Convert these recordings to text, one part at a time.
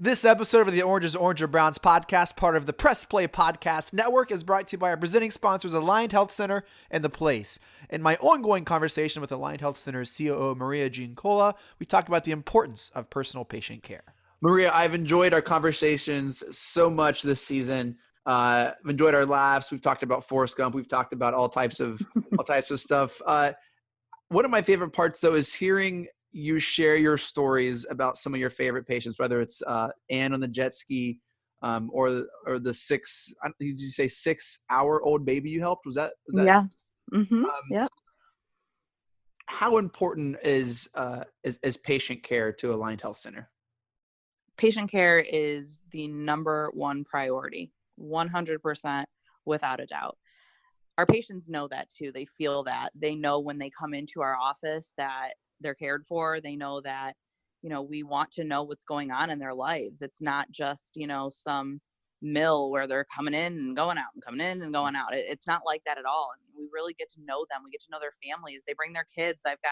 This episode of the Orange is Orange or Browns podcast, part of the Press Play Podcast Network, is brought to you by our presenting sponsors, Aligned Health Center and The Place. In my ongoing conversation with Aligned Health Center's COO, Maria Giancola, we talk about the importance of personal patient care. Maria, I've enjoyed our conversations so much this season. I've enjoyed our laughs. We've talked about Forrest Gump. We've talked about all types of stuff. One of my favorite parts, though, is hearing you share your stories about some of your favorite patients, whether it's Anne on the jet ski or the did you say 6-hour-old baby you helped? Was that? Yeah. Mm-hmm. Yep. How important is patient care to Aligned Health Center? Patient care is the number one priority, 100% without a doubt. Our patients know that too. They feel that. They know when they come into our office that they're cared for. They know that, we want to know what's going on in their lives. It's not just, some mill where they're coming in and going out and coming in and going out. It's not like that at all. I mean, we really get to know them. We get to know their families. They bring their kids. I've got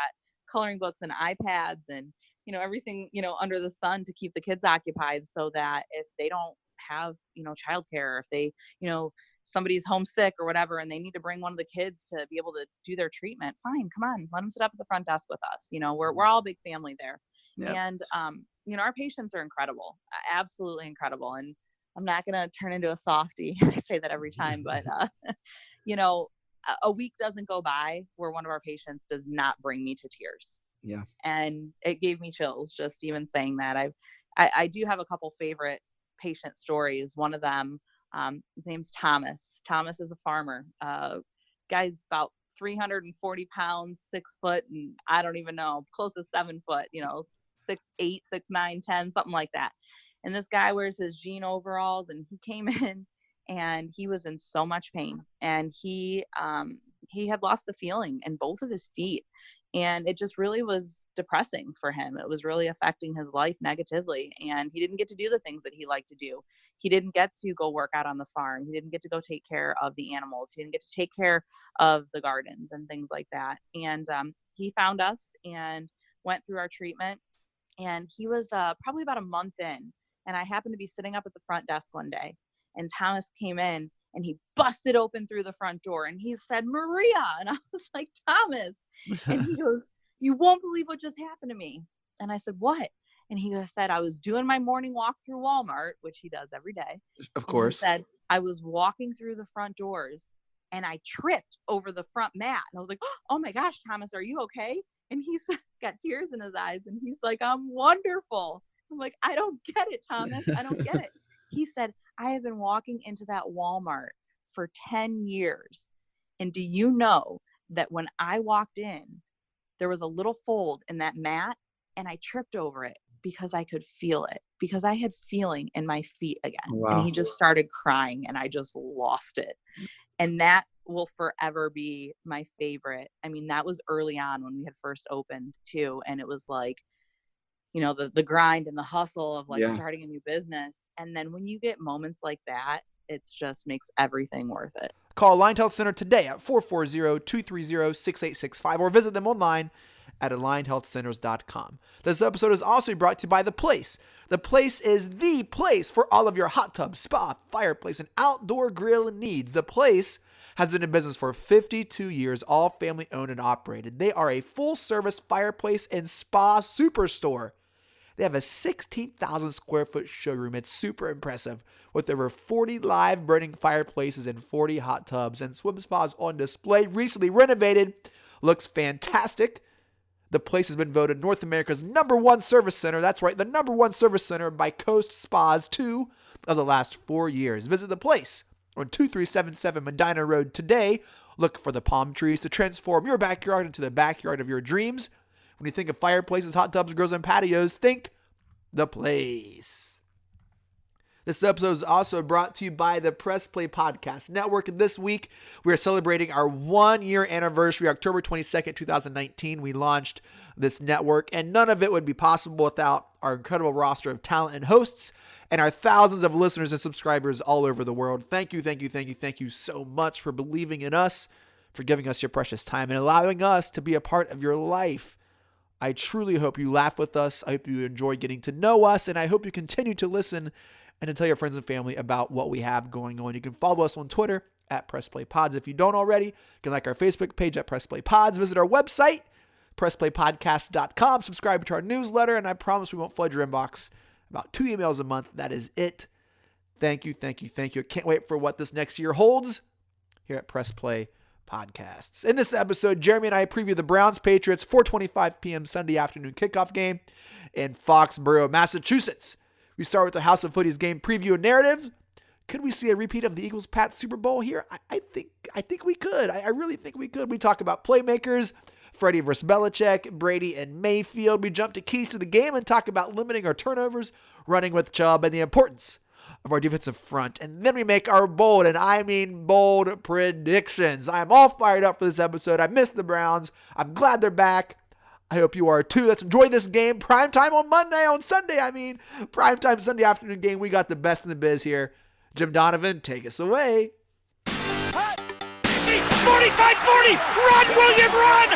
coloring books and iPads and, everything, under the sun to keep the kids occupied so that if they don't have, childcare, if they, somebody's homesick or whatever, and they need to bring one of the kids to be able to do their treatment, fine, come on, let them sit up at the front desk with us. We're all a big family there. Yep. And, our patients are incredible, absolutely incredible. And I'm not going to turn into a softie. I say that every time, but, a week doesn't go by where one of our patients does not bring me to tears. Yeah. And it gave me chills just even saying that. I do have a couple favorite patient stories. One of them, his name's Thomas. Thomas is a farmer. Guy's about 340 pounds, 6 foot, and I don't even know, close to 7 foot, 6'8", 6'9", 10, something like that. And this guy wears his jean overalls, and he came in and he was in so much pain, and he had lost the feeling in both of his feet. And it just really was depressing for him. It was really affecting his life negatively. And he didn't get to do the things that he liked to do. He didn't get to go work out on the farm. He didn't get to go take care of the animals. He didn't get to take care of the gardens and things like that. And he found us and went through our treatment. And he was probably about a month in. And I happened to be sitting up at the front desk one day. And Thomas came in. And he busted open through the front door and he said, "Maria." And I was like, "Thomas." And he goes, "You won't believe what just happened to me." And I said, "What?" And he said, "I was doing my morning walk through Walmart," which he does every day. Of course. He said, "I was walking through the front doors and I tripped over the front mat." And I was like, "Oh my gosh, Thomas, are you okay?" And he's got tears in his eyes. And he's like, "I'm wonderful." I'm like, "I don't get it, Thomas. I don't get it." He said, "I have been walking into that Walmart for 10 years. And do you know that when I walked in, there was a little fold in that mat and I tripped over it because I could feel it, because I had feeling in my feet again." Wow. And he just started crying and I just lost it. And that will forever be my favorite. I mean, that was early on when we had first opened too. And it was like, the grind and the hustle of starting a new business. And then when you get moments like that, it just makes everything worth it. Call Aligned Health Center today at 440-230-6865 or visit them online at alignedhealthcenters.com. This episode is also brought to you by The Place. The Place is the place for all of your hot tub, spa, fireplace, and outdoor grill needs. The Place has been in business for 52 years, all family owned and operated. They are a full-service fireplace and spa superstore. They have a 16,000 square foot showroom. It's super impressive with over 40 live burning fireplaces and 40 hot tubs and swim spas on display. Recently renovated. Looks fantastic. The Place has been voted North America's #1 service center. That's right, the #1 service center by Coast Spas 2 of the last 4 years. Visit The Place on 2377 Medina Road today. Look for the palm trees to transform your backyard into the backyard of your dreams. When you think of fireplaces, hot tubs, grills, and patios, think The Place. This episode is also brought to you by the Press Play Podcast Network. And this week, we are celebrating our 1-year anniversary, October 22nd, 2019. We launched this network, and none of it would be possible without our incredible roster of talent and hosts and our thousands of listeners and subscribers all over the world. Thank you so much for believing in us, for giving us your precious time, and allowing us to be a part of your life. I truly hope you laugh with us. I hope you enjoy getting to know us, and I hope you continue to listen and to tell your friends and family about what we have going on. You can follow us on Twitter at PressPlayPods. If you don't already, you can like our Facebook page at PressPlayPods. Visit our website, PressPlayPodcast.com. Subscribe to our newsletter, and I promise we won't flood your inbox. About 2 emails a month. That is it. Thank you, thank you, thank you. I can't wait for what this next year holds here at Press Play Podcasts. In this episode, Jeremy and I preview the Browns-Patriots 4:25 p.m. Sunday afternoon kickoff game in Foxborough, Massachusetts. We start with the House of Hoodies game preview and narrative. Could we see a repeat of the Eagles-Pats Super Bowl here? I think we could. I really think we could. We talk about playmakers, Freddie versus Belichick, Brady and Mayfield. We jump to keys to the game and talk about limiting our turnovers, running with Chub, and the importance of our defensive front. And then we make our bold, and I mean bold, predictions. I'm all fired up for this episode. I miss the Browns. I'm glad they're back. I hope you are too. Let's enjoy this game. Primetime on Sunday. Primetime Sunday afternoon game. We got the best in the biz here. Jim Donovan, take us away. 45-40, run, William, run!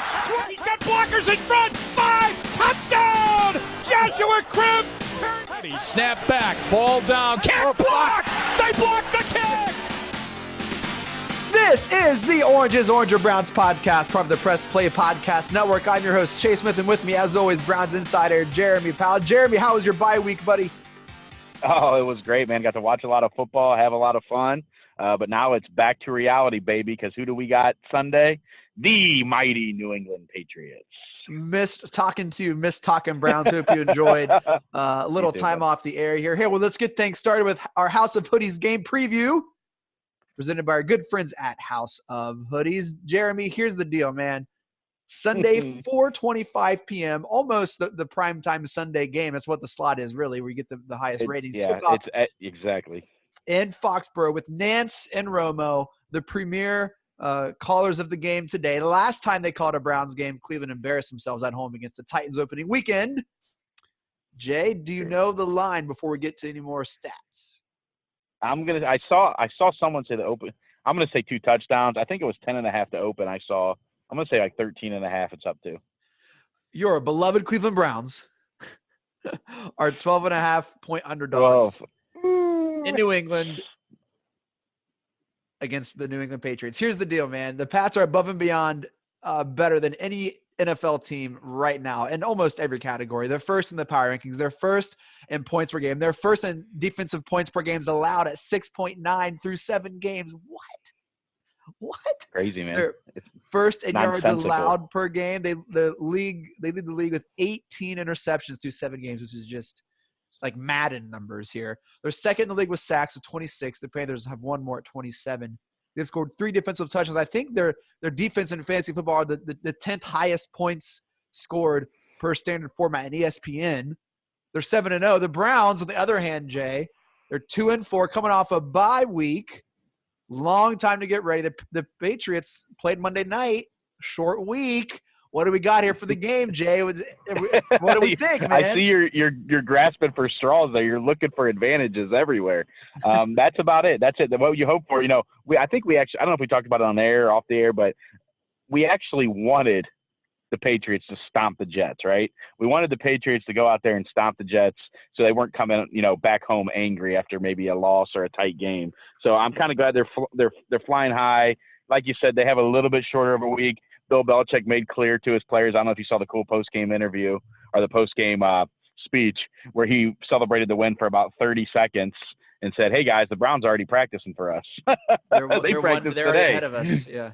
He's got blockers in front, 5, touchdown! Joshua Cribbs! Snap back, ball down, can't block! They blocked the kick! This is the Oranges, Orange or Browns podcast, part of the Press Play Podcast Network. I'm your host, Chase Smith, and with me, as always, Browns insider Jeremy Powell. Jeremy, how was your bye week, buddy? Oh, it was great, man. Got to watch a lot of football, have a lot of fun. But now it's back to reality, baby, because who do we got Sunday? The mighty New England Patriots. Missed talking Browns. Hope you enjoyed a little time off the air here. Hey, well, let's get things started with our House of Hoodies game preview, presented by our good friends at House of Hoodies. Jeremy, here's the deal, man. Sunday, 4:25 p.m., almost the primetime Sunday game. That's what the slot is, really, where you get the highest ratings. Yeah, exactly. In Foxborough with Nance and Romo, the premier callers of the game today. The last time they called a Browns game, Cleveland embarrassed themselves at home against the Titans opening weekend. Jay, do you know the line before we get to any more stats? I saw someone say the open. I'm gonna say 2 touchdowns. I think it was 10.5 to open. I'm gonna say like 13.5. It's up to. Your beloved Cleveland Browns are 12.5 point underdogs. 12. In New England against the New England Patriots. Here's the deal, man. The Pats are above and beyond better than any NFL team right now in almost every category. They're first in the power rankings. They're first in points per game. They're first in defensive points per games allowed at 6.9 through 7 games. What? Crazy, man. They're first in yards allowed per game. They lead the league with 18 interceptions through 7 games, which is just like Madden numbers here. They're second in the league with sacks with 26. The Panthers have one more at 27. They've scored 3 defensive touchdowns. I think their defense in fantasy football are the 10th highest points scored per standard format in ESPN. They're 7-0. The Browns, on the other hand, Jay, they're 2-4 coming off a bye week. Long time to get ready. The Patriots played Monday night, short week. What do we got here for the game, Jay? What do we think, man? I see you're grasping for straws there. You're looking for advantages everywhere. That's about it. That's it. What you hope for, I think we actually – I don't know if we talked about it on air or off the air, but we actually wanted the Patriots to stomp the Jets, right? We wanted the Patriots to go out there and stomp the Jets so they weren't coming, back home angry after maybe a loss or a tight game. So I'm kind of glad they're flying high. Like you said, they have a little bit shorter of a week. Bill Belichick made clear to his players. I don't know if you saw the cool post-game interview or the post-game speech where he celebrated the win for about 30 seconds and said, "Hey guys, the Browns are already practicing for us." They're already ahead of us. Yeah.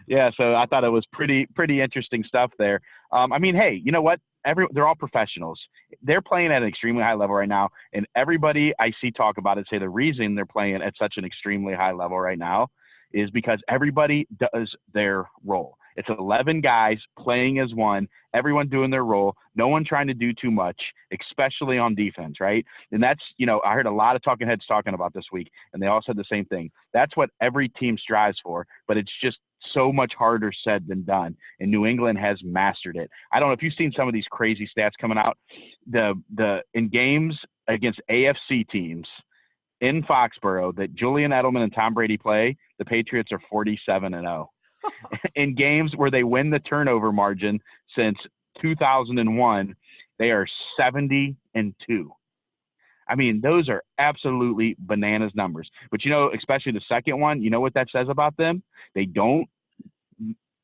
Yeah. So I thought it was pretty interesting stuff there. Hey, you know what? They're all professionals. They're playing at an extremely high level right now, and everybody I see talk about it say the reason they're playing at such an extremely high level right now is because everybody does their role. It's 11 guys playing as one, everyone doing their role, no one trying to do too much, especially on defense, right? And that's, I heard a lot of talking heads talking about this week, and they all said the same thing. That's what every team strives for, but it's just so much harder said than done, and New England has mastered it. I don't know if you've seen some of these crazy stats coming out. In games against AFC teams in Foxborough that Julian Edelman and Tom Brady play, the Patriots are 47-0. In games where they win the turnover margin since 2001, they are 70-2. I mean, those are absolutely bananas numbers. But, especially the second one, you know what that says about them? They don't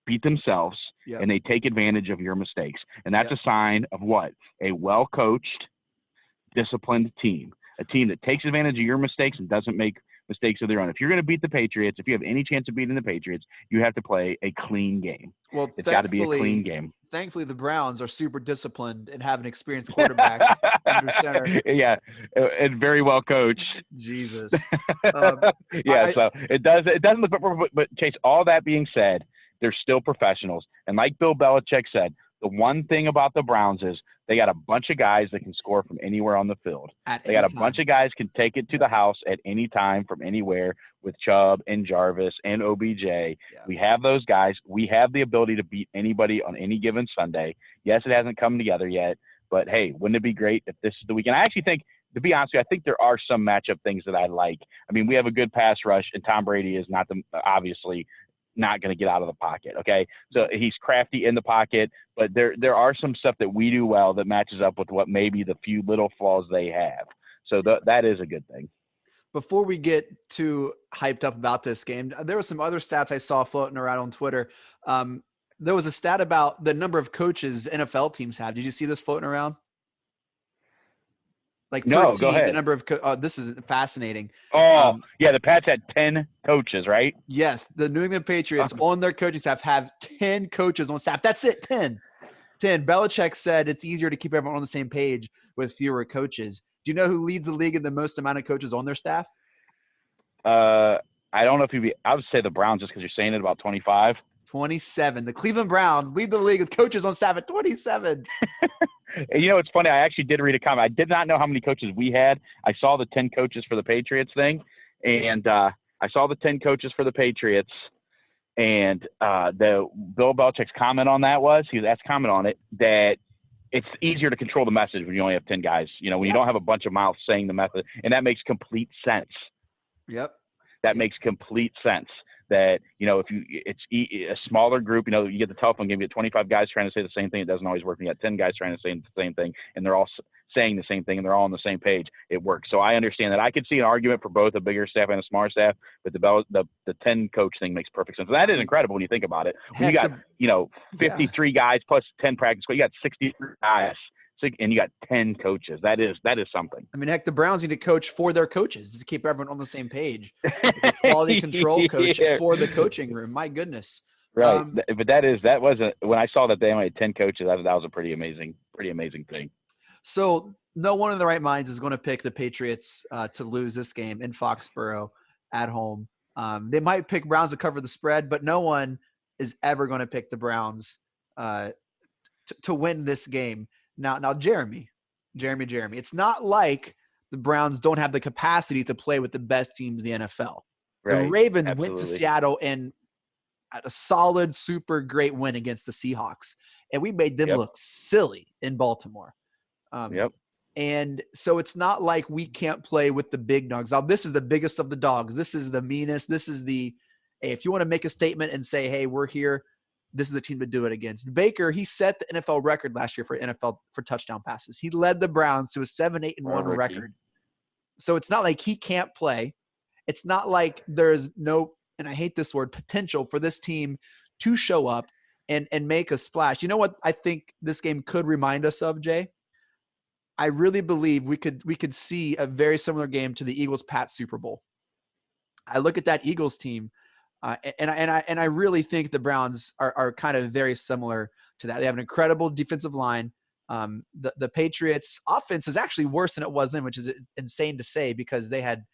beat themselves, Yep. and they take advantage of your mistakes. And that's Yep. a sign of what? A well-coached, disciplined team. A team that takes advantage of your mistakes and doesn't make mistakes of their own. If you're going to beat the Patriots, if you have any chance of beating the Patriots, you have to play a clean game. Well, It's got to be a clean game. Thankfully, the Browns are super disciplined and have an experienced quarterback under center. Yeah, and very well coached. Jesus. So it doesn't look. But Chase, all that being said, they're still professionals. And like Bill Belichick said, the one thing about the Browns is they got a bunch of guys that can score from anywhere on the field. They got a bunch of guys can take it to the house at any time from anywhere with Chub and Jarvis and OBJ. Yeah. We have those guys. We have the ability to beat anybody on any given Sunday. Yes, it hasn't come together yet, but hey, wouldn't it be great if this is the weekend? I actually think, to be honest with you, I think there are some matchup things that I like. I mean, we have a good pass rush, and Tom Brady is obviously not going to get out of the pocket. Okay. So he's crafty in the pocket, but there are some stuff that we do well that matches up with what maybe the few little flaws they have. So that is a good thing. Before we get too hyped up about this game, there were some other stats I saw floating around on Twitter. There was a stat about the number of coaches NFL teams have. Did you see this floating around? Like per no, team, go ahead. The number of this is fascinating. The Pats had 10 coaches, right? Yes, the New England Patriots on their coaching staff have 10 coaches on staff. That's it, 10. Belichick said it's easier to keep everyone on the same page with fewer coaches. Do you know who leads the league in the most amount of coaches on their staff? I don't know if I would say the Browns just because you're saying it, about 25. 27. The Cleveland Browns lead the league with coaches on staff at 27. It's funny. I actually did read a comment. I did not know how many coaches we had. I saw the 10 coaches for the Patriots thing, and I saw the 10 coaches for the Patriots, and the Bill Belichick's comment on that was, he was asked comment on it, that it's easier to control the message when you only have 10 guys. When you don't have a bunch of mouths saying the method, and that makes complete sense. Yep. That makes complete sense. That, it's a smaller group, you get the telephone game, you get 25 guys trying to say the same thing. It doesn't always work. You got 10 guys trying to say the same thing, and they're all saying the same thing, and they're all on the same page. It works. So I understand that. I could see an argument for both a bigger staff and a smaller staff, but the 10 coach thing makes perfect sense. And that is incredible when you think about it. When you got, 53 guys plus 10 practice, you got 63 guys. And you got 10 coaches. That is something. I mean, heck, the Browns need to coach for their coaches to keep everyone on the same page. The quality control coach for the coaching room. My goodness. Right. But when I saw that they only had 10 coaches, that was a pretty amazing thing. So no one in the right minds is going to pick the Patriots to lose this game in Foxborough at home. They might pick Browns to cover the spread, but no one is ever going to pick the Browns to win this game. Now, Jeremy, it's not like the Browns don't have the capacity to play with the best teams in the NFL. Right. The Ravens went to Seattle and had a solid, super great win against the Seahawks, and we made them look silly in Baltimore. And so it's not like we can't play with the big dogs. Now, this is the biggest of the dogs. This is the meanest. This is hey, if you want to make a statement and say, hey, we're here, this is the team to do it against. Baker, he set the NFL record last year for touchdown passes. He led the Browns to a 7-8-1 record. So it's not like he can't play. It's not like there's no, and I hate this word, potential for this team to show up and make a splash. You know what I think this game could remind us of, Jay? I really believe we could see a very similar game to the Eagles-Pats Super Bowl. I look at that Eagles team, and I really think the Browns are kind of very similar to that. They have an incredible defensive line. The Patriots offense is actually worse than it was then, which is insane to say because they had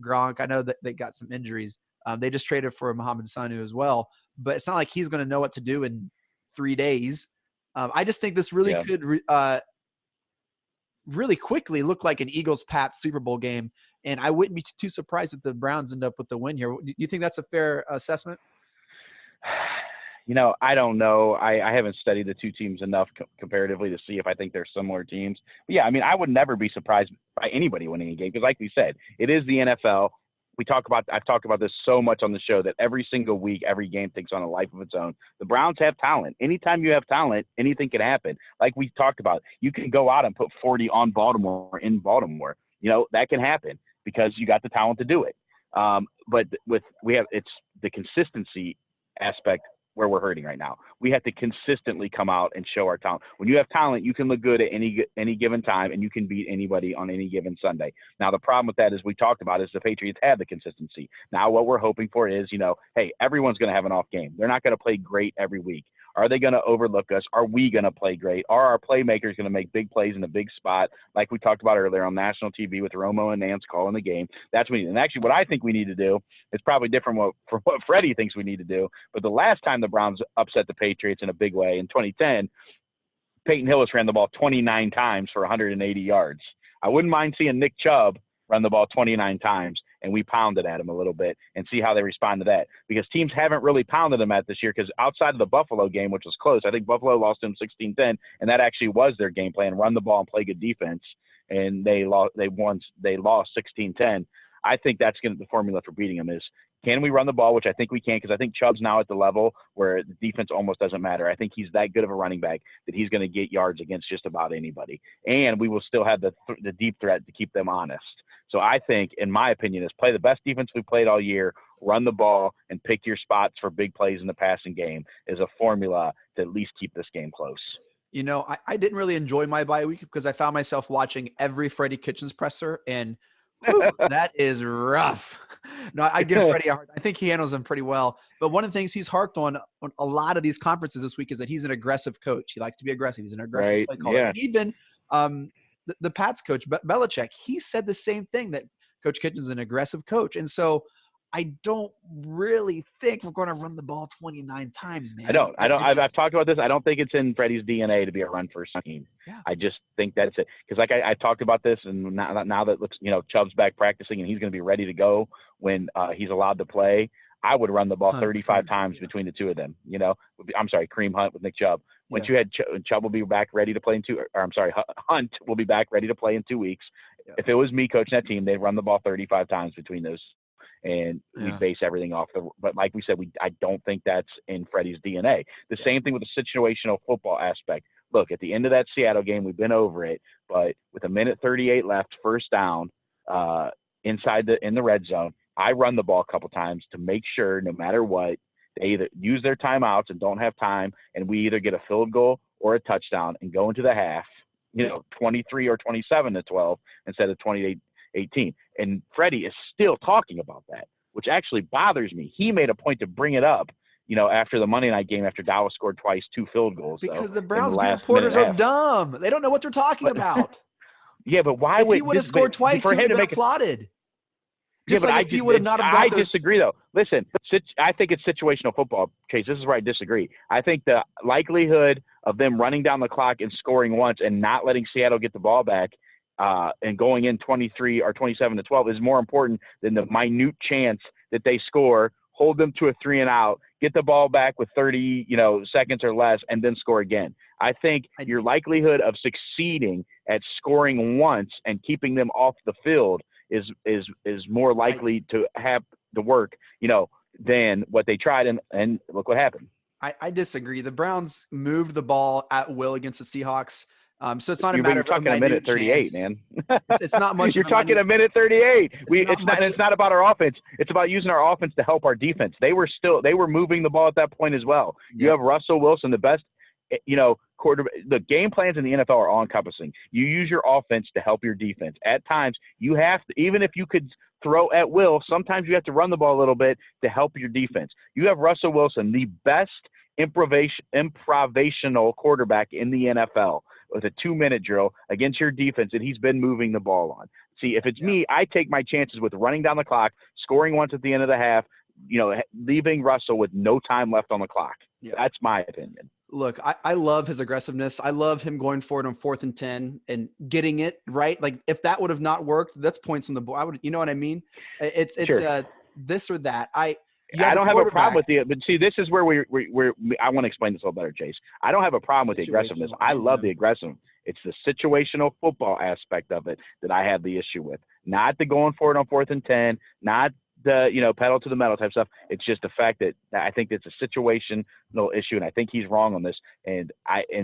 Gronk. I know that they got some injuries. They just traded for Mohamed Sanu as well, but it's not like he's going to know what to do in 3 days. I just think this really could really quickly look like an Eagles-Pats Super Bowl game. And I wouldn't be too surprised if the Browns end up with the win here. Do you think that's a fair assessment? I don't know. I haven't studied the two teams enough comparatively to see if I think they're similar teams. But yeah, I mean, I would never be surprised by anybody winning a game because, like we said, it is the NFL. I've talked about this so much on the show that every single week, every game takes on a life of its own. The Browns have talent. Anytime you have talent, anything can happen. Like we talked about, you can go out and put 40 on Baltimore in Baltimore. That can happen because you got the talent to do it. But it's the consistency aspect where we're hurting right now. We have to consistently come out and show our talent. When you have talent, you can look good at any given time, and you can beat anybody on any given Sunday. Now, the problem with that, as we talked about, is the Patriots have the consistency. Now, what we're hoping for is, hey, everyone's going to have an off game. They're not going to play great every week. Are they going to overlook us? Are we going to play great? Are our playmakers going to make big plays in a big spot, like we talked about earlier on national TV with Romo and Nance calling the game? That's what we need. And actually, what I think we need to do is probably different from what Freddie thinks we need to do. But the last time the Browns upset the Patriots in a big way in 2010, Peyton Hillis ran the ball 29 times for 180 yards. I wouldn't mind seeing Nick Chubb run the ball 29 times, and we pounded at him a little bit and see how they respond to that. Because teams haven't really pounded them at this year, because outside of the Buffalo game, which was close, I think Buffalo lost them 16-10, and that actually was their game plan, run the ball and play good defense, and they lost 16-10. I think that's the formula for beating them is, can we run the ball, which I think we can, because I think Chubb's now at the level where the defense almost doesn't matter. I think he's that good of a running back that he's going to get yards against just about anybody. And we will still have the deep threat to keep them honest. So I think, in my opinion, is play the best defense we've played all year, run the ball, and pick your spots for big plays in the passing game is a formula to at least keep this game close. I didn't really enjoy my bye week because I found myself watching every Freddie Kitchens presser, and whew, that is rough. No, I give Freddie a hard. I think he handles them pretty well. But one of the things he's harped on a lot of these conferences this week is that he's an aggressive coach. He likes to be aggressive. He's an aggressive play caller. Yeah. And even the Pats coach, Belichick, he said the same thing, that Coach Kitchens is an aggressive coach. And so I don't really think we're going to run the ball 29 times, man. I've talked about this. I don't think it's in Freddie's DNA to be a run-first team. Yeah. I just think that's it. Because like I talked about this, and now that looks, Chubb's back practicing and he's going to be ready to go when he's allowed to play, I would run the ball 35 times between the two of them. I'm sorry, Kareem Hunt with Nick Chubb. Once you had Chubb will be back ready to play in Hunt will be back ready to play in 2 weeks. Yeah. If it was me coaching that team, they'd run the ball 35 times between those. And we base everything off but like we said, I don't think that's in Freddie's DNA. The same thing with the situational football aspect. Look, at the end of that Seattle game, we've been over it, but with 1:38 left, first down, in the red zone, I run the ball a couple times to make sure, no matter what, they either use their timeouts and don't have time, and we either get a field goal or a touchdown and go into the half, 23 or 27-12 instead of 28-18. And Freddie is still talking about that, which actually bothers me. He made a point to bring it up, after the Monday night game, after Dallas scored twice, 2 field goals. Because the Browns reporters are dumb. They don't know what they're talking about. Yeah, but why would he would have scored twice? He would have been applauded. Just like if he would have not have got those. I disagree, though. Listen, I think it's situational football, Chase. This is where I disagree. I think the likelihood of them running down the clock and scoring once and not letting Seattle get the ball back and going in 23 or 27-12 is more important than the minute chance that they score, hold them to a 3-and-out, get the ball back with 30 seconds or less, and then score again. I think your likelihood of succeeding at scoring once and keeping them off the field is more likely to have to work, than what they tried, and look what happened. I disagree. The Browns moved the ball at will against the Seahawks. So it's not a matter of talking a minute 38, man. It's not much. You're talking a minute 38. It's not about our offense. It's about using our offense to help our defense. They were moving the ball at that point as well. Yeah. You have Russell Wilson, the best, quarterback. The game plans in the NFL are all encompassing. You use your offense to help your defense. At times, you have to, even if you could throw at will, sometimes you have to run the ball a little bit to help your defense. You have Russell Wilson, the best improvisational quarterback in the NFL, with a 2-minute drill against your defense that he's been moving the ball on. See, if it's me, I take my chances with running down the clock, scoring once at the end of the half, leaving Russell with no time left on the clock. Yeah. That's my opinion. Look, I love his aggressiveness. I love him going for it on 4th and 10 and getting it right. Like, if that would have not worked, that's points on the board. I would, you know what I mean? It's sure. This or that. I don't have a problem with the, but see, this is where I want to explain this a little better, Chase. I don't have a problem with the aggressiveness. I love the aggressive. It's the situational football aspect of it that I have the issue with. Not the going for it on 4th and 10, not the, pedal to the metal type stuff. It's just the fact that I think it's a situational issue, and I think he's wrong on this. And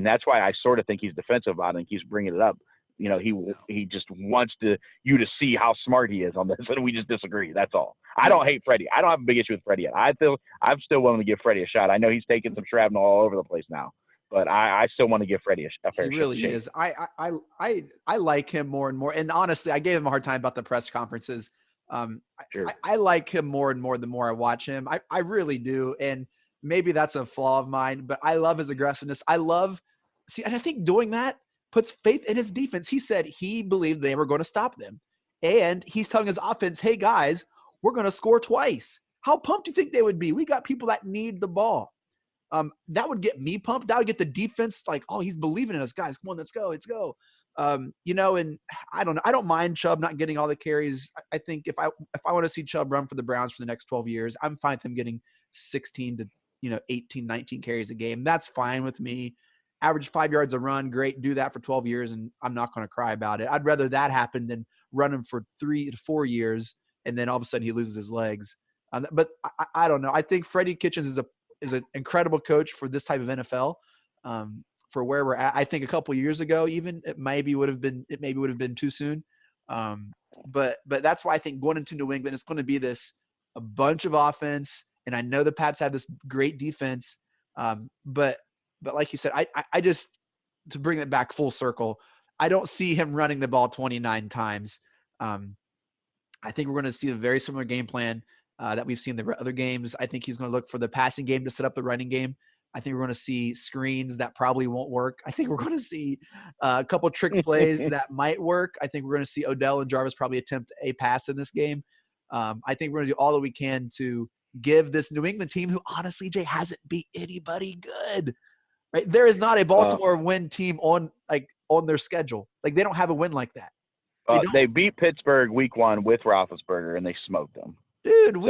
that's why I sort of think he's defensive about it and keeps bringing it up. He just wants you to see how smart he is on this, and we just disagree. That's all. I don't hate Freddie. I don't have a big issue with Freddie yet. I'm still willing to give Freddie a shot. I know he's taking some shrapnel all over the place now, but I still want to give Freddie a fair shot. He really is. I like him more and more. And honestly, I gave him a hard time about the press conferences. Sure. I like him more and more the more I watch him. I really do. And maybe that's a flaw of mine, but I love his aggressiveness. And I think doing that puts faith in his defense. He said he believed they were going to stop them. And he's telling his offense, hey guys, we're going to score twice. How pumped do you think they would be? We got people that need the ball. That would get me pumped. That would get the defense like, oh, he's believing in us, guys. Come on, let's go. And I don't know. I don't mind Chubb not getting all the carries. I think if I want to see Chubb run for the Browns for the next 12 years, I'm fine with him getting 16 to 18, 19 carries a game. That's fine with me. Average 5 yards a run, great. Do that for 12 years, and I'm not going to cry about it. I'd rather that happen than run him for 3 to 4 years, and then all of a sudden he loses his legs. But I don't know. I think Freddie Kitchens is an incredible coach for this type of NFL. For where we're at, I think a couple years ago, even it maybe would have been too soon. But that's why I think going into New England, it's going to be a bunch of offense. And I know the Pats have this great defense. But like you said, I just, to bring it back full circle, I don't see him running the ball 29 times. I think we're going to see a very similar game plan that we've seen in the other games. I think he's going to look for the passing game to set up the running game. I think we're going to see screens that probably won't work. I think we're going to see a couple of trick plays that might work. I think we're going to see Odell and Jarvis probably attempt a pass in this game. I think we're going to do all that we can to give this New England team, who honestly, Jay, hasn't beat anybody good. Right? There is not a Baltimore win team on their schedule. Like, they don't have a win like that. They beat Pittsburgh week 1 with Roethlisberger, and they smoked them. Dude, we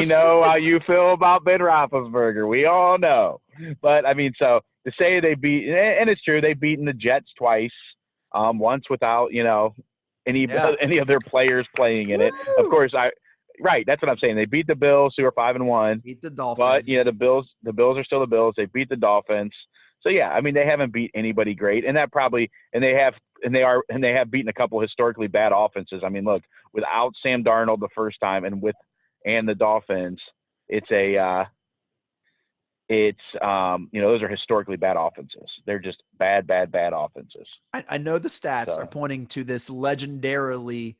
know how you feel about Ben Roethlisberger. We all know. But, I mean, so to say they beat – and it's true, they've beaten the Jets twice, once without, any of their players playing in it. Of course, right, that's what I'm saying. They beat the Bills, who are 5-1. Beat the Dolphins. But, the Bills are still the Bills. They beat the Dolphins. So, yeah, I mean, they haven't beat anybody great. And that probably – and they have beaten a couple historically bad offenses. I mean, look, without Sam Darnold the first time and the Dolphins, those are historically bad offenses. They're just bad offenses. I know the stats are pointing to this legendarily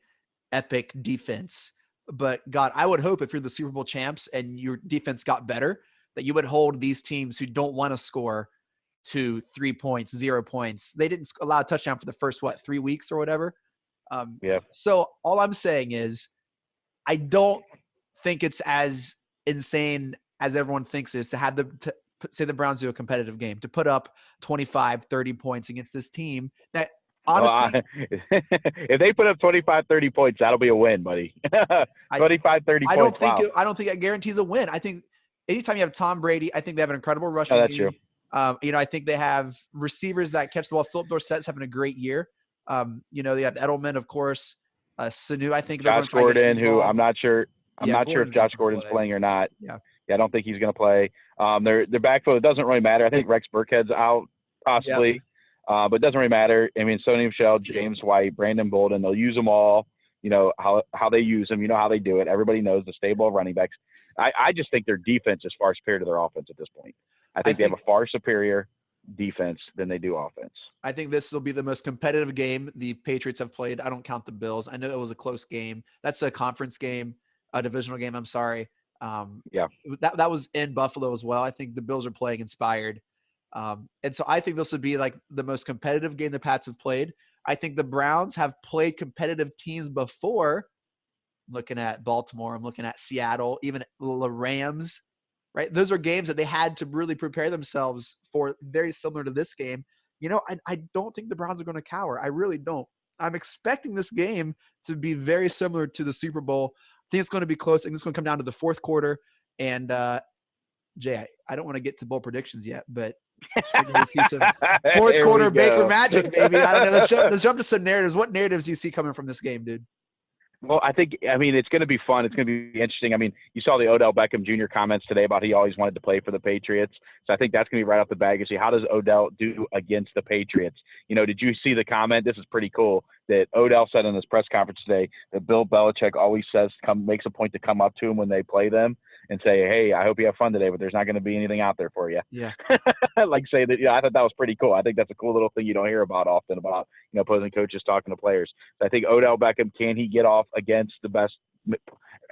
epic defense, but God, I would hope if you're the Super Bowl champs and your defense got better, that you would hold these teams who don't want to score to 3 points, 0 points. They didn't allow a touchdown for the first 3 weeks or whatever. So all I'm saying is, I don't think it's as insane as everyone thinks it is to have say the Browns do a competitive game, to put up 25, 30 points against this team. Now, honestly, if they put up 25, 30 points, that'll be a win, buddy. 25, 30 points. I don't think it guarantees a win. I think anytime you have Tom Brady, I think they have an incredible rushing that's game. True. I think they have receivers that catch the ball. Philip Dorsett's having a great year. They have Edelman, of course. Sanu, I think. Josh Gordon, who I'm not sure. I'm not sure if Josh Gordon's playing or not. Yeah, I don't think he's going to play. Their backfield, it doesn't really matter. I think Rex Burkhead's out possibly, but it doesn't really matter. I mean, Sony Michel, James White, Brandon Bolden, they'll use them all. How they use them. You know how they do it. Everybody knows the stable of running backs. I just think their defense is far superior to their offense at this point. I think they have a far superior defense than they do offense. I think this will be the most competitive game the Patriots have played. I don't count the Bills. I know it was a close game. That's a conference game, a divisional game. I'm sorry. That was in Buffalo as well. I think the Bills are playing inspired. And so I think this would be like the most competitive game the Pats have played. I think the Browns have played competitive teams before. I'm looking at Baltimore. I'm looking at Seattle, even the Rams. Right? Those are games that they had to really prepare themselves for, very similar to this game. I don't think the Browns are going to cower. I really don't. I'm expecting this game to be very similar to the Super Bowl. I think it's going to be close. I think it's going to come down to the fourth quarter. And, Jay, I don't want to get to bowl predictions yet, but we're going to see some fourth quarter Baker magic, baby. I don't know. Let's jump to some narratives. What narratives do you see coming from this game, dude? Well, I mean, it's going to be fun. It's going to be interesting. I mean, you saw the Odell Beckham Jr. comments today about he always wanted to play for the Patriots. So I think that's going to be right off the bat. You see, how does Odell do against the Patriots? Did you see the comment? This is pretty cool that Odell said in his press conference today that Bill Belichick always makes a point to come up to him when they play them and say, hey, I hope you have fun today, but there's not going to be anything out there for you. Yeah. Like say that, I thought that was pretty cool. I think that's a cool little thing you don't hear about often about, opposing coaches talking to players. So I think Odell Beckham, can he get off against the best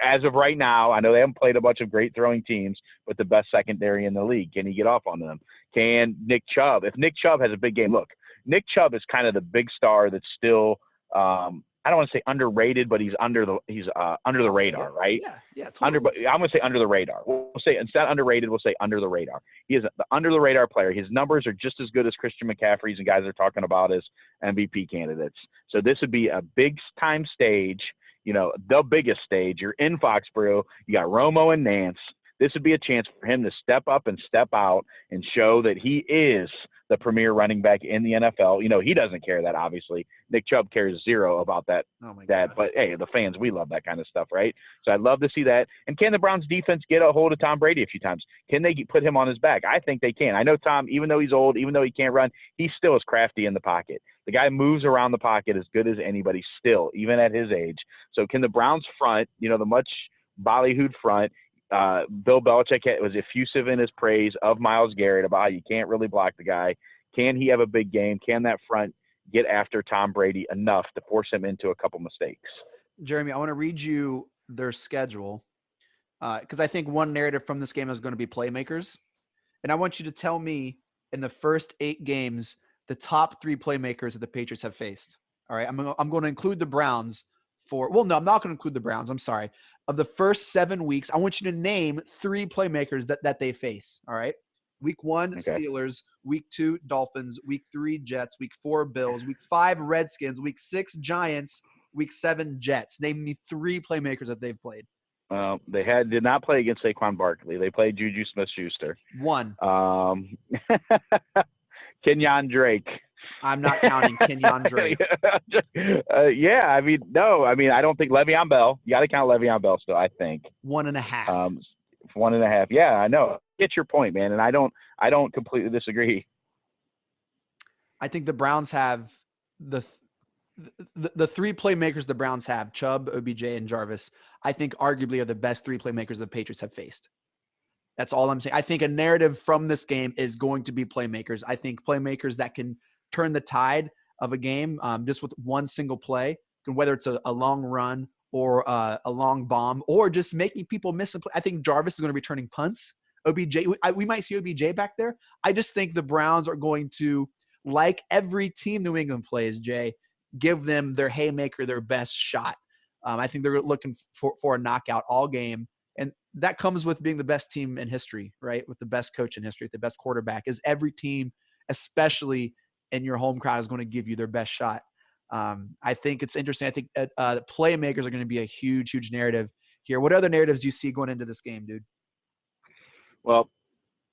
as of right now? I know they haven't played a bunch of great throwing teams, but the best secondary in the league. Can he get off on them? Can Nick Chubb, if Nick Chubb has a big game, look, Nick Chubb is kind of the big star that's still, I don't want to say underrated, but he's under the radar, right? Yeah, totally. I'm going to say under the radar. We'll say instead of underrated, we'll say under the radar. He is the under the radar player. His numbers are just as good as Christian McCaffrey's and guys are talking about as MVP candidates. So this would be a big time stage, the biggest stage. You're in Foxborough. You got Romo and Nance. This would be a chance for him to step up and step out and show that he is the premier running back in the NFL. He doesn't care that, obviously. Nick Chubb cares zero about that. Oh my God. But, hey, the fans, we love that kind of stuff, right? So I'd love to see that. And can the Browns defense get a hold of Tom Brady a few times? Can they put him on his back? I think they can. I know Tom, even though he's old, even though he can't run, he still is crafty in the pocket. The guy moves around the pocket as good as anybody still, even at his age. So can the Browns front, the much ballyhooed front, Bill Belichick was effusive in his praise of Myles Garrett about how you can't really block the guy. Can he have a big game? Can that front get after Tom Brady enough to force him into a couple mistakes? Jeremy, I want to read you their schedule because I think one narrative from this game is going to be playmakers. And I want you to tell me in the first 8 games, the top 3 playmakers that the Patriots have faced. All right. I'm going to include the Browns I'm not going to include the Browns. I'm sorry. Of the first 7 weeks, I want you to name 3 playmakers that they face. All right. Week 1, okay. Steelers. Week 2, Dolphins. Week 3, Jets. Week 4, Bills. Week 5, Redskins. Week 6, Giants. Week 7, Jets. Name me 3 playmakers that they've played. They did not play against Saquon Barkley. They played Juju Smith-Schuster. 1. Kenyon Drake. I'm not counting Kenyon Drake. Yeah, I mean, no. I mean, I don't think Le'Veon Bell. You got to count Le'Veon Bell still, I think. 1.5. 1.5. Yeah, I know. Get your point, man. And I don't completely disagree. I think the Browns have the 3 playmakers the Browns have, Chubb, OBJ, and Jarvis, I think arguably are the best 3 playmakers the Patriots have faced. That's all I'm saying. I think a narrative from this game is going to be playmakers. I think playmakers that can turn the tide of a game just with one single play, whether it's a long run or a long bomb or just making people miss a play. I think Jarvis is going to be returning punts. OBJ, we might see OBJ back there. I just think the Browns are going to, like every team New England plays, Jay, give them their haymaker, their best shot. I think they're looking for a knockout all game. And that comes with being the best team in history, right? With the best coach in history, the best quarterback, is every team, especially in your home crowd, is going to give you their best shot. I think it's interesting. I think the playmakers are going to be a huge, huge narrative here. What other narratives do you see going into this game, dude? Well,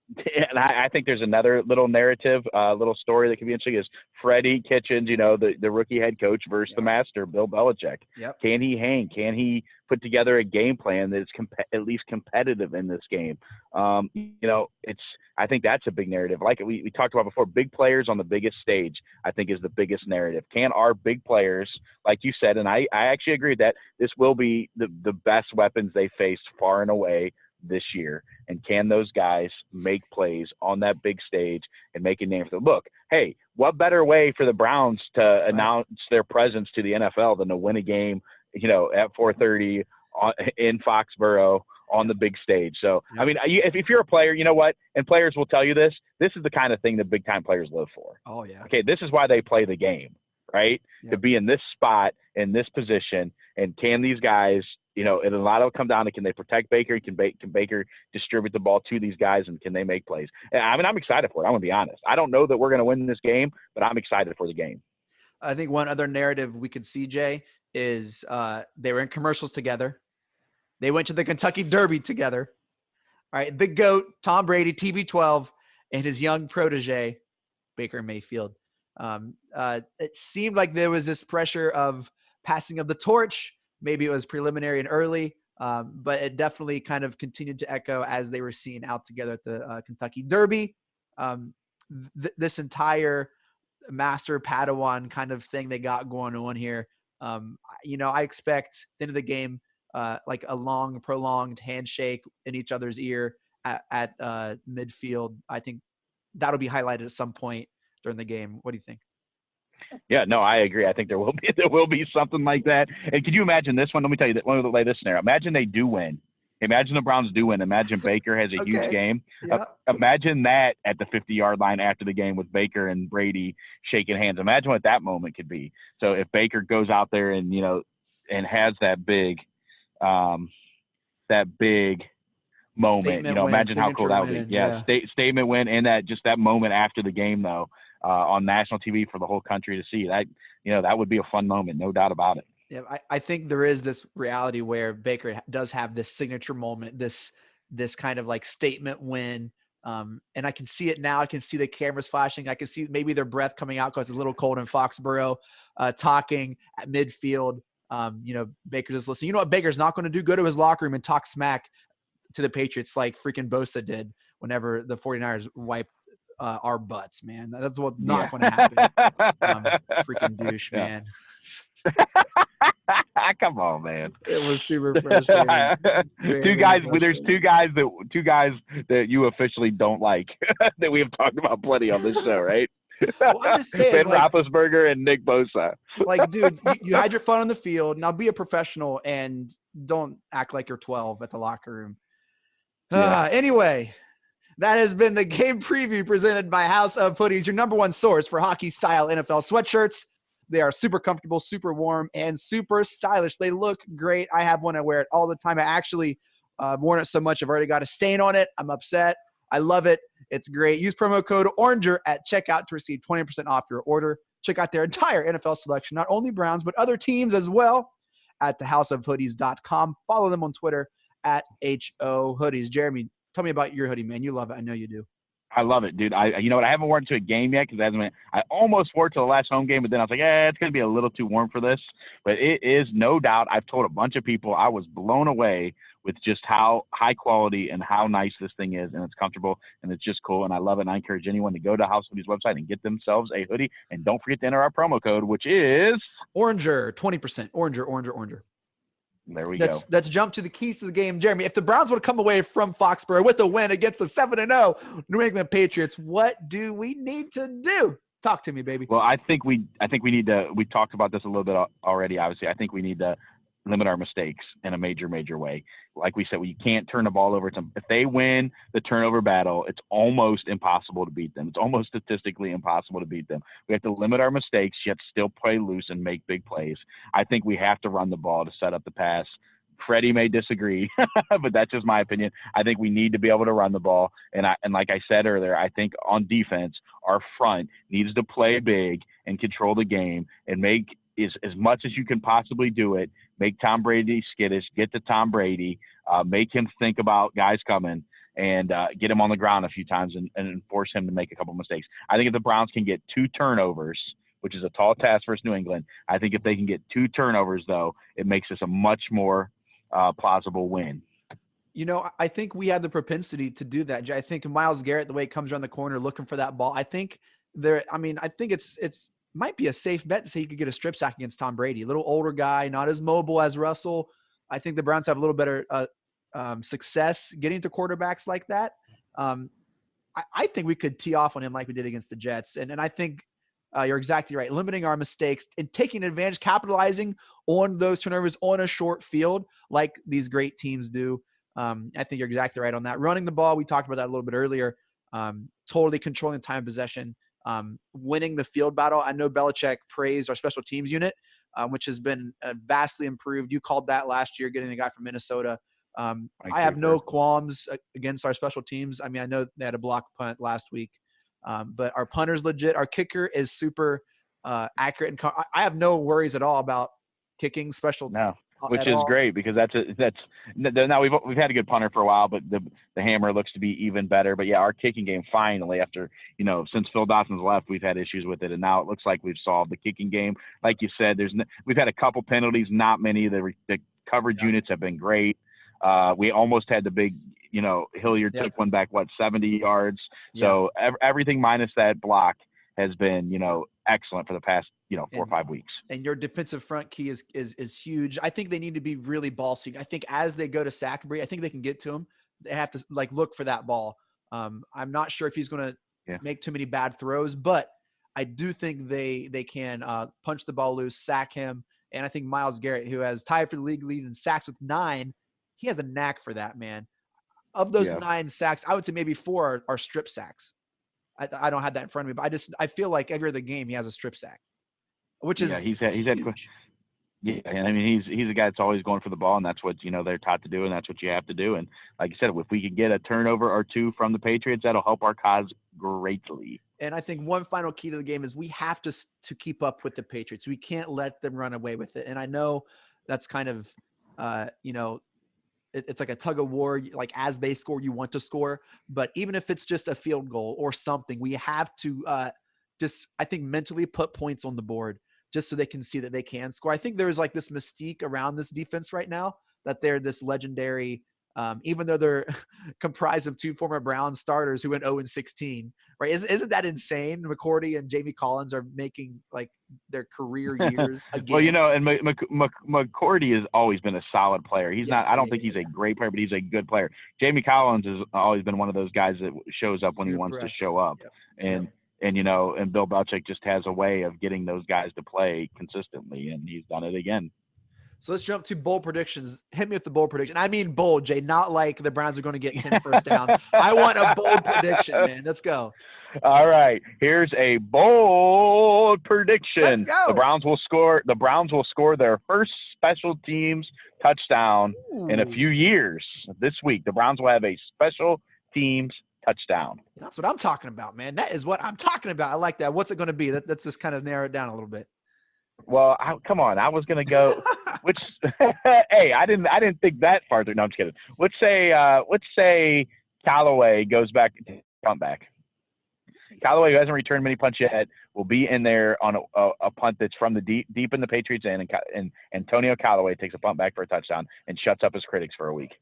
and I think there's another little narrative, little story that could be interesting is Freddie Kitchens, the rookie head coach versus the master, Bill Belichick. Yep. Can he hang? Can he put together a game plan that is at least competitive in this game? I think that's a big narrative. Like we talked about before, big players on the biggest stage, I think is the biggest narrative. Can our big players, like you said, and I actually agree with that, this will be the best weapons they face far and away this year, and can those guys make plays on that big stage and make a name for them? Look, hey, what better way for the Browns to announce their presence to the NFL than to win a game, at 4:30 in Foxborough on the big stage? So, I mean, if you're a player, you know what, and players will tell you this is the kind of thing that big-time players live for. Oh, yeah. Okay, this is why they play the game, right? Yep. To be in this spot, in this position, and can these guys – and a lot of it come down to, can they protect Baker? Can Baker distribute the ball to these guys, and can they make plays? I mean, I'm excited for it. I'm going to be honest. I don't know that we're going to win this game, but I'm excited for the game. I think one other narrative we could see, Jay, is they were in commercials together. They went to the Kentucky Derby together. All right, the GOAT, Tom Brady, TB12, and his young protege, Baker Mayfield. It seemed like there was this pressure of passing of the torch Maybe it was preliminary and early, but it definitely kind of continued to echo as they were seen out together at the Kentucky Derby. This entire master Padawan kind of thing they got going on here. I expect at the end of the game, like a long, prolonged handshake in each other's ear at midfield. I think that'll be highlighted at some point during the game. What do you think? Yeah, no, I agree. I think there will be something like that. And could you imagine this one? Let me tell you that. Let me lay this scenario. Imagine they do win. Imagine the Browns do win. Imagine Baker has a huge game. Yeah. Imagine that at the 50-yard line after the game with Baker and Brady shaking hands. Imagine what that moment could be. So if Baker goes out there and and has that big moment, Statement imagine how cool that would be. Yeah. Statement win, and that moment after the game though, on national TV for the whole country to see. That that would be a fun moment, no doubt about it. Yeah, I think there is this reality where Baker does have this signature moment, this kind of like statement win. And I can see it now. I can see the cameras flashing. I can see maybe their breath coming out because it's a little cold in Foxborough, talking at midfield. Baker just listening. You know what Baker's not going to do? Go to his locker room and talk smack to the Patriots like freaking Bosa did whenever the 49ers wiped our butts, man. That's what's not going to happen. Freaking douche, man. Come on, man. It was super frustrating. Two guys that you officially don't like that we have talked about plenty on this show, right? Well, I'm just saying, Ben Roethlisberger and Nick Bosa. Like, dude, you had your fun on the field. Now be a professional and don't act like you're 12 at the locker room. Yeah. Anyway, that has been the game preview presented by House of Hoodies, your number one source for hockey-style NFL sweatshirts. They are super comfortable, super warm, and super stylish. They look great. I have one. I wear it all the time. I actually worn it so much I've already got a stain on it. I'm upset. I love it. It's great. Use promo code ORANGER at checkout to receive 20% off your order. Check out their entire NFL selection, not only Browns, but other teams as well at thehouseofhoodies.com. Follow them on Twitter at HOHoodies. Jeremy, tell me about your hoodie, man. You love it. I know you do. I love it, dude. You know what? I haven't worn it to a game yet because I almost wore it to the last home game, but then I was like, it's going to be a little too warm for this. But it is no doubt. I've told a bunch of people I was blown away with just how high quality and how nice this thing is, and it's comfortable, and it's just cool, and I love it, and I encourage anyone to go to House Hoodies website and get themselves a hoodie, and don't forget to enter our promo code, which is ORANGER, 20%. ORANGER. There we go. Let's jump to the keys to the game. Jeremy, if the Browns would come away from Foxborough with a win against the 7-0 New England Patriots, what do we need to do? Talk to me, baby. Well, I think we need to, we talked about this a little bit already, obviously. I think we need to limit our mistakes in a major way. Like we said, we can't turn the ball over. If they win the turnover battle, it's almost impossible to beat them. It's almost statistically impossible to beat them. We have to limit our mistakes, yet still play loose and make big plays. I think we have to run the ball to set up the pass. Freddie may disagree, but that's just my opinion. I think we need to be able to run the ball. And like I said earlier, I think on defense, our front needs to play big and control the game and make as much as you can possibly do it. Make Tom Brady skittish, get to Tom Brady, make him think about guys coming, and get him on the ground a few times and force him to make a couple mistakes. I think if the Browns can get 2 turnovers, which is a tall task versus New England, I think if they can get 2 turnovers, though, it makes this a much more plausible win. I think we had the propensity to do that. I think Myles Garrett, the way he comes around the corner looking for that ball, I think it's might be a safe bet to say he could get a strip sack against Tom Brady. A little older guy, not as mobile as Russell. I think the Browns have a little better success getting to quarterbacks like that. I think we could tee off on him like we did against the Jets. And I think you're exactly right. Limiting our mistakes and taking advantage, capitalizing on those turnovers on a short field like these great teams do. I think you're exactly right on that. Running the ball, we talked about that a little bit earlier. Totally controlling time of possession. Winning the field battle. I know Belichick praised our special teams unit, which has been vastly improved. You called that last year, getting the guy from Minnesota. I have no qualms against our special teams. I mean, I know they had a block punt last week, but our punter's legit. Our kicker is super accurate. And I have no worries at all about kicking special which is great because now we've had a good punter for a while, but the hammer looks to be even better. But yeah, our kicking game finally, after since Phil Dawson's left, we've had issues with it, and now it looks like we've solved the kicking game. Like you said, we've had a couple penalties, not many. The coverage units have been great. We almost had the big, Hilliard took one back 70 yards. So everything minus that block has been excellent for the past 4 or 5 weeks. And your defensive front key is huge. I think they need to be really ball seeking. I think as they go to Sackbury, I think they can get to him. They have to look for that ball. I'm not sure if he's going to make too many bad throws, but I do think they can punch the ball loose, sack him. And I think Myles Garrett, who has tied for the league lead in sacks with 9, he has a knack for that, man. Of those 9 sacks, I would say maybe 4 are strip sacks. I don't have that in front of me, but I feel like every other game he has a strip sack, which is he's had I mean he's a guy that's always going for the ball, and that's what they're taught to do, and that's what you have to do. And like you said, if we could get a turnover or 2 from the Patriots, that'll help our cause greatly. And I think one final key to the game is we have to keep up with the Patriots. We can't let them run away with it. And I know that's kind of it's like a tug of war. Like as they score, you want to score, but even if it's just a field goal or something, we have to I think mentally put points on the board just so they can see that they can score. I think there's this mystique around this defense right now that they're this legendary, even though they're comprised of 2 former Browns starters who went 0-16, right? Isn't that insane? McCourty and Jamie Collins are making their career years again. Well, and McCourty has always been a solid player. He's not. I don't think he's a great player, but he's a good player. Jamie Collins has always been one of those guys that shows up when he wants to show up, and Bill Belichick just has a way of getting those guys to play consistently, and he's done it again. So let's jump to bold predictions. Hit me with the bold prediction. I mean bold, Jay, not like the Browns are going to get 10 first downs. I want a bold prediction, man. Let's go. All right. Here's a bold prediction. Let's go. The Browns will score their first special teams touchdown in a few years. This week, the Browns will have a special teams touchdown. That's what I'm talking about, man. That is what I'm talking about. I like that. What's it going to be? Let's just kind of narrow it down a little bit. Well, come on. I was going to go hey, I didn't think that far through. No, I'm just kidding. Let's say Callaway goes back punt back. Callaway, who hasn't returned many punts yet, will be in there on a punt that's from the deep in the Patriots end, and Antonio Callaway takes a punt back for a touchdown and shuts up his critics for a week.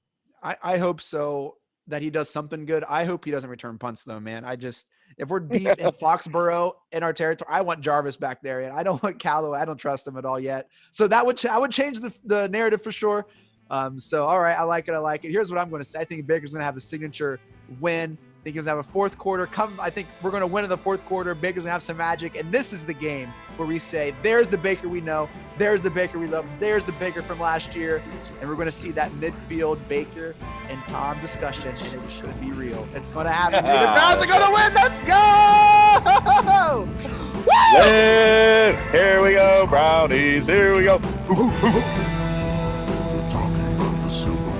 I hope so, that he does something good. I hope he doesn't return punts though, man. If we're deep in Foxborough in our territory, I want Jarvis back there, and I don't want Callaway. I don't trust him at all yet. So I would change the narrative for sure. So all right, I like it. Here's what I'm going to say. I think Baker's going to have a signature win. I think he's going to have a fourth quarter. I think we're going to win in the fourth quarter. Baker's going to have some magic, and this is the game where we say, there's the Baker we know. There's the Baker we love. There's the Baker from last year, and we're going to see that midfield Baker and Tom discussion, and it's going to be real. It's going to happen. The Browns are going to win. Let's go! Woo! Here we go, Brownies. Here we go. We're talking about the Super